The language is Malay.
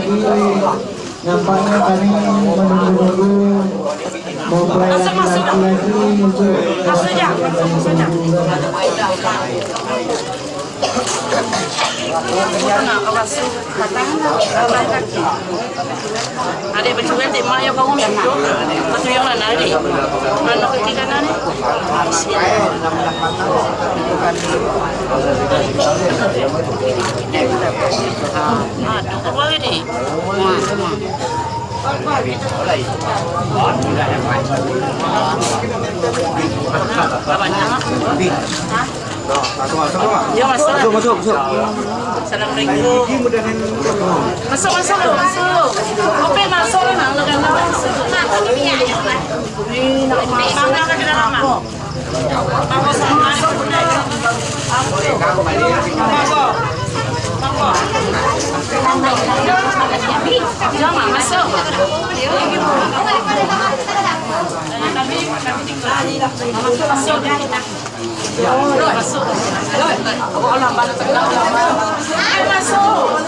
lagi. Nampaknya kami menunggu mempelai laki-laki lagi untuk Masuk saja. Ada berjual di mana kau nak? Masuk yang mana ni? Mana kaki kanan ni? Apa lagi ni? Ya masuk. Assalamualaikum. Masuk. Oke masuk lah nak kan masuk. Ni nak masuk nak ke dalam mak. Bawa sama masuk bunda. Jangan masuk. Masuk.